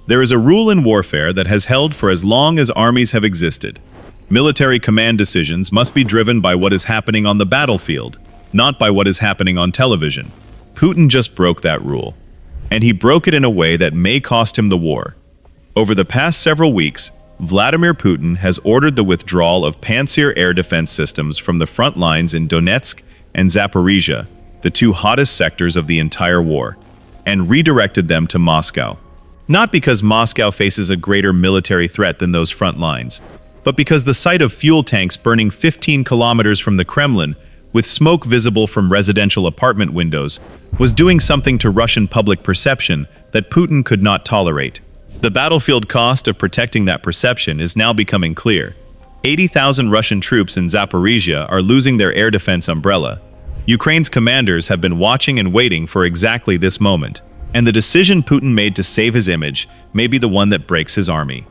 There is a rule in warfare that has held for as long as armies have existed. Military command decisions must be driven by what is happening on the battlefield, not by what is happening on television. Putin just broke that rule. And he broke it in a way that may cost him the war. Over the past several weeks, Vladimir Putin has ordered the withdrawal of Pancier air defense systems from the front lines in Donetsk and Zaporizhzhia, the two hottest sectors of the entire war, and redirected them to Moscow. Not because Moscow faces a greater military threat than those front lines, but because the sight of fuel tanks burning 15 kilometers from the Kremlin, with smoke visible from residential apartment windows, was doing something to Russian public perception that Putin could not tolerate. The battlefield cost of protecting that perception is now becoming clear. 80,000 Russian troops in Zaporizhzhia are losing their air defense umbrella. Ukraine's commanders have been watching and waiting for exactly this moment. And the decision Putin made to save his image may be the one that breaks his army.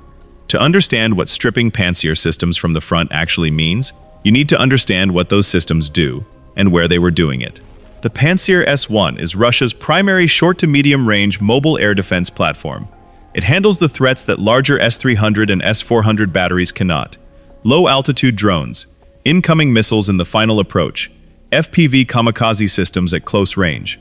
To understand what stripping Pancier systems from the front actually means, you need to understand what those systems do and where they were doing it. The Pantsir S-1 is Russia's primary short to medium range mobile air defense platform. It handles the threats that larger S-300 and S-400 batteries cannot. Low altitude drones, incoming missiles in the final approach, FPV kamikaze systems at close range.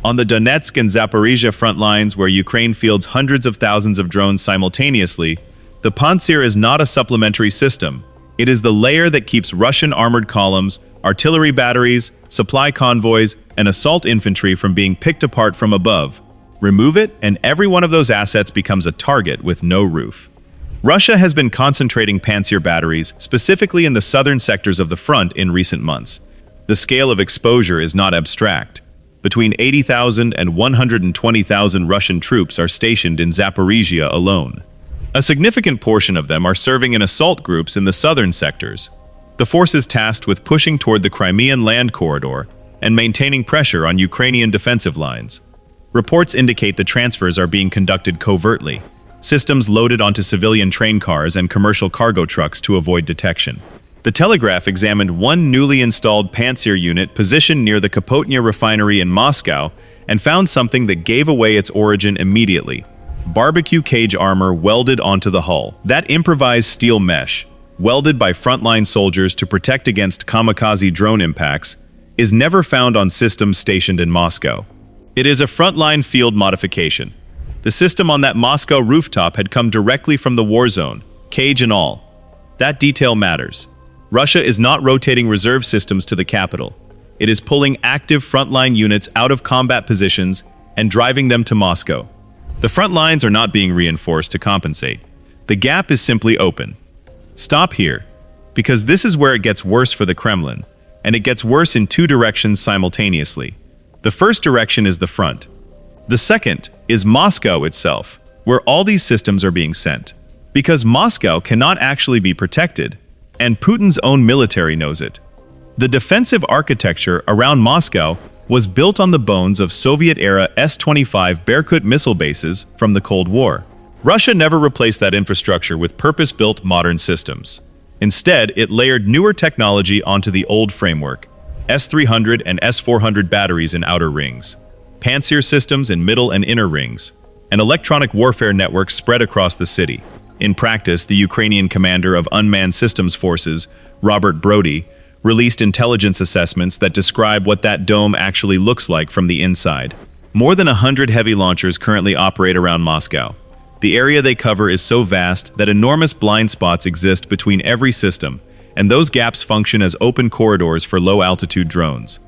On the Donetsk and Zaporizhzhia front lines, where Ukraine fields hundreds of thousands of drones simultaneously, the Pancier is not a supplementary system. It is the layer that keeps Russian armored columns, artillery batteries, supply convoys, and assault infantry from being picked apart from above. Remove it, and every one of those assets becomes a target with no roof. Russia has been concentrating Pancier batteries specifically in the southern sectors of the front in recent months. The scale of exposure is not abstract. Between 80,000 and 120,000 Russian troops are stationed in Zaporizhzhia alone. A significant portion of them are serving in assault groups in the southern sectors. The forces tasked with pushing toward the Crimean land corridor and maintaining pressure on Ukrainian defensive lines. Reports indicate the transfers are being conducted covertly, systems loaded onto civilian train cars and commercial cargo trucks to avoid detection. The Telegraph examined one newly installed Pantsir unit positioned near the Kapotnya refinery in Moscow and found something that gave away its origin immediately. Barbecue cage armor welded onto the hull. That improvised steel mesh, welded by frontline soldiers to protect against kamikaze drone impacts, is never found on systems stationed in Moscow. It is a frontline field modification. The system on that Moscow rooftop had come directly from the war zone, cage and all. That detail matters. Russia is not rotating reserve systems to the capital. It is pulling active frontline units out of combat positions and driving them to Moscow. The front lines are not being reinforced to compensate. The gap is simply open. Stop here, because this is where it gets worse for the Kremlin, and it gets worse in two directions simultaneously. The first direction is the front. The second is Moscow itself, where all these systems are being sent. Because Moscow cannot actually be protected, and Putin's own military knows it. The defensive architecture around Moscow was built on the bones of Soviet-era S-25 Berkut missile bases from the Cold War. Russia never replaced that infrastructure with purpose-built modern systems. Instead, it layered newer technology onto the old framework, S-300 and S-400 batteries in outer rings, Pancier systems in middle and inner rings, and electronic warfare networks spread across the city. In practice, the Ukrainian commander of Unmanned Systems Forces, Robert Brody, released intelligence assessments that describe what that dome actually looks like from the inside. More than 100 heavy launchers currently operate around Moscow. The area they cover is so vast that enormous blind spots exist between every system, and those gaps function as open corridors for low-altitude drones.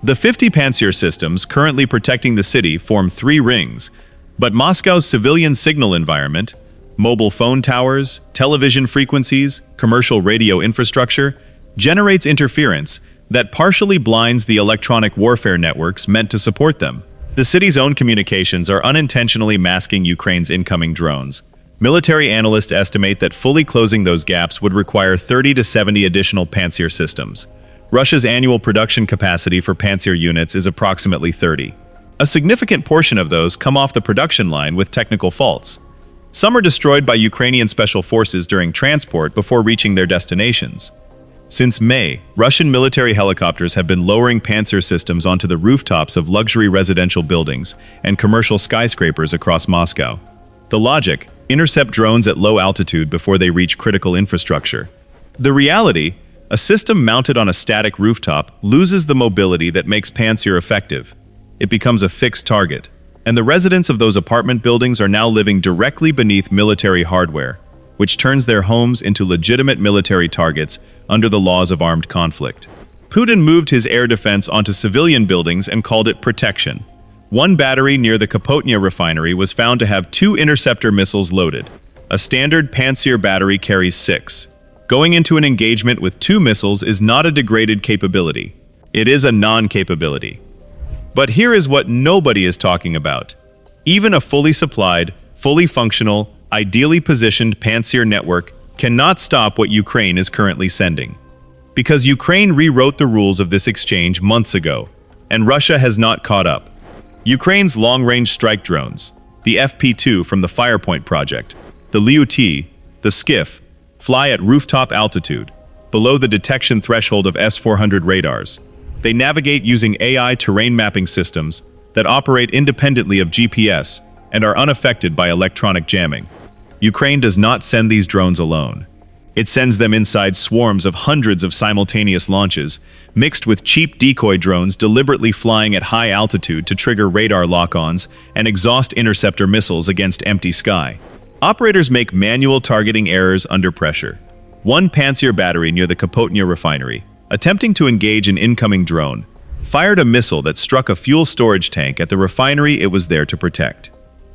The 50 Pancier systems currently protecting the city form 3 rings, but Moscow's civilian signal environment, mobile phone towers, television frequencies, commercial radio infrastructure, generates interference that partially blinds the electronic warfare networks meant to support them. The city's own communications are unintentionally masking Ukraine's incoming drones. Military analysts estimate that fully closing those gaps would require 30 to 70 additional Pancier systems. Russia's annual production capacity for Pancier units is approximately 30. A significant portion of those come off the production line with technical faults. Some are destroyed by Ukrainian special forces during transport before reaching their destinations. Since May, Russian military helicopters have been lowering Pancier systems onto the rooftops of luxury residential buildings and commercial skyscrapers across Moscow. The logic: intercept drones at low altitude before they reach critical infrastructure. The reality: a system mounted on a static rooftop loses the mobility that makes Pancier effective. It becomes a fixed target, and the residents of those apartment buildings are now living directly beneath military hardware, which turns their homes into legitimate military targets under the laws of armed conflict. Putin moved his air defense onto civilian buildings and called it protection. One battery near the Kapotnya refinery was found to have 2 interceptor missiles loaded. A standard Pantsir battery carries 6. Going into an engagement with 2 missiles is not a degraded capability. It is a non-capability. But here is what nobody is talking about. Even a fully supplied, fully functional, ideally positioned Pancier network cannot stop what Ukraine is currently sending. Because Ukraine rewrote the rules of this exchange months ago, and Russia has not caught up. Ukraine's long-range strike drones, the FP2 from the Firepoint project, the Lyuty, the Skiff, fly at rooftop altitude, below the detection threshold of S-400 radars. They navigate using AI terrain mapping systems that operate independently of GPS and are unaffected by electronic jamming. Ukraine does not send these drones alone. It sends them inside swarms of hundreds of simultaneous launches, mixed with cheap decoy drones deliberately flying at high altitude to trigger radar lock-ons and exhaust interceptor missiles against empty sky. Operators make manual targeting errors under pressure. One Pantsir battery near the Kapotnya refinery, attempting to engage an incoming drone, fired a missile that struck a fuel storage tank at the refinery it was there to protect.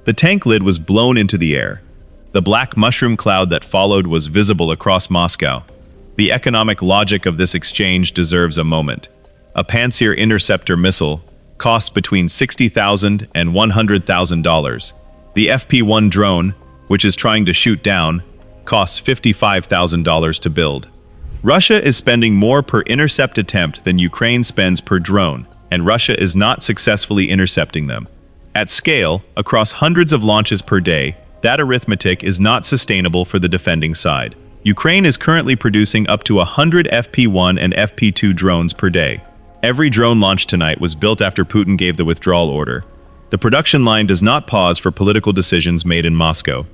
The tank lid was blown into the air. The black mushroom cloud that followed was visible across Moscow. The economic logic of this exchange deserves a moment. A Pancier interceptor missile costs between $60,000 and $100,000. The FP1 drone, which is trying to shoot down, costs $55,000 to build. Russia is spending more per intercept attempt than Ukraine spends per drone, and Russia is not successfully intercepting them. At scale, across hundreds of launches per day, that arithmetic is not sustainable for the defending side. Ukraine is currently producing up to 100 FP1 and FP2 drones per day. Every drone launched tonight was built after Putin gave the withdrawal order. The production line does not pause for political decisions made in Moscow.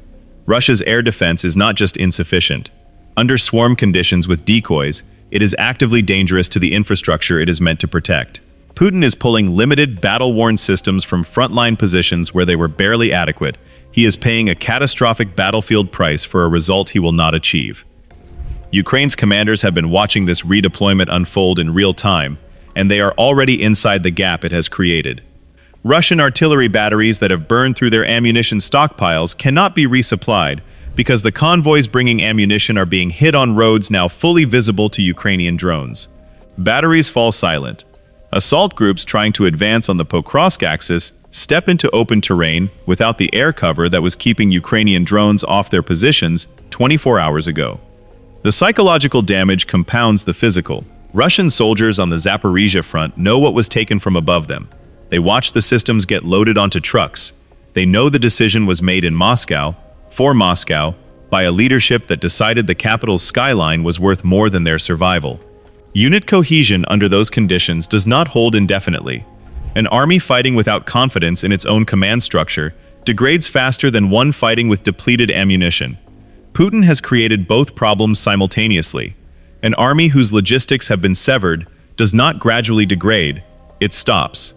Russia's air defense is not just insufficient. Under swarm conditions with decoys, it is actively dangerous to the infrastructure it is meant to protect. Putin is pulling limited, battle-worn systems from frontline positions where they were barely adequate. He is paying a catastrophic battlefield price for a result he will not achieve. Ukraine's commanders have been watching this redeployment unfold in real time, and they are already inside the gap it has created. Russian artillery batteries that have burned through their ammunition stockpiles cannot be resupplied because the convoys bringing ammunition are being hit on roads now fully visible to Ukrainian drones. Batteries fall silent. Assault groups trying to advance on the Pokrovsk axis step into open terrain without the air cover that was keeping Ukrainian drones off their positions 24 hours ago. The psychological damage compounds the physical. Russian soldiers on the Zaporizhzhia front know what was taken from above them. They watch the systems get loaded onto trucks. They know the decision was made in Moscow, for Moscow, by a leadership that decided the capital's skyline was worth more than their survival. Unit cohesion under those conditions does not hold indefinitely. An army fighting without confidence in its own command structure degrades faster than one fighting with depleted ammunition. Putin has created both problems simultaneously. An army whose logistics have been severed does not gradually degrade, it stops.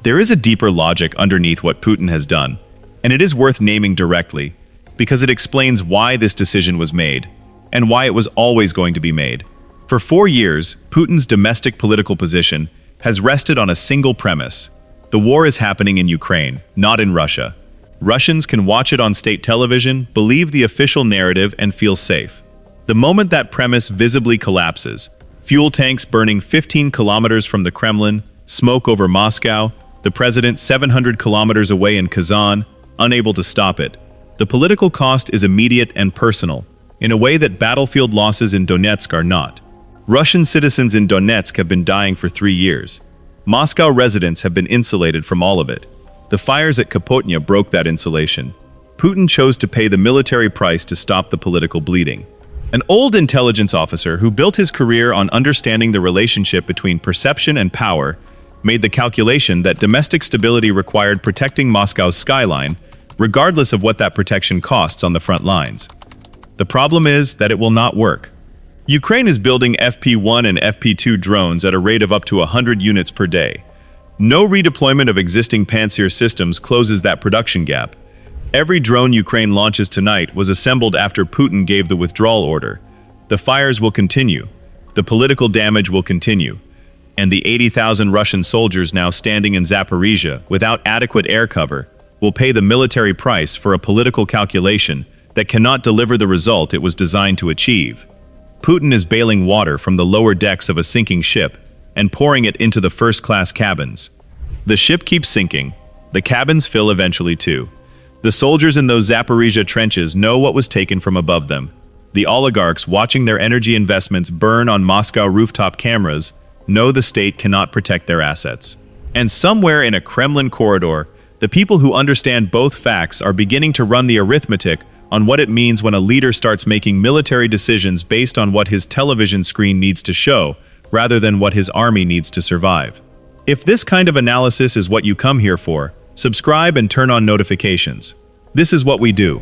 There is a deeper logic underneath what Putin has done, and it is worth naming directly, because it explains why this decision was made, and why it was always going to be made. For 4 years, Putin's domestic political position has rested on a single premise. The war is happening in Ukraine, not in Russia. Russians can watch it on state television, believe the official narrative, and feel safe. The moment that premise visibly collapses, fuel tanks burning 15 kilometers from the Kremlin, smoke over Moscow, the president 700 kilometers away in Kazan, unable to stop it. The political cost is immediate and personal, in a way that battlefield losses in Donetsk are not. Russian citizens in Donetsk have been dying for 3 years. Moscow residents have been insulated from all of it. The fires at Kapotnya broke that insulation. Putin chose to pay the military price to stop the political bleeding. An old intelligence officer who built his career on understanding the relationship between perception and power made the calculation that domestic stability required protecting Moscow's skyline regardless of what that protection costs on the front lines. The problem is that it will not work. Ukraine is building FP-1 and FP-2 drones at a rate of up to 100 units per day. No redeployment of existing Pancier systems closes that production gap. Every drone Ukraine launches tonight was assembled after Putin gave the withdrawal order. The fires will continue. The political damage will continue. And the 80,000 Russian soldiers now standing in Zaporizhzhia without adequate air cover will pay the military price for a political calculation that cannot deliver the result it was designed to achieve. Putin is bailing water from the lower decks of a sinking ship and pouring it into the first-class cabins. The ship keeps sinking. The cabins fill eventually too. The soldiers in those Zaporizhzhia trenches know what was taken from above them. The oligarchs watching their energy investments burn on Moscow rooftop cameras know the state cannot protect their assets. And somewhere in a Kremlin corridor, the people who understand both facts are beginning to run the arithmetic on what it means when a leader starts making military decisions based on what his television screen needs to show, rather than what his army needs to survive. If this kind of analysis is what you come here for, subscribe and turn on notifications. This is what we do.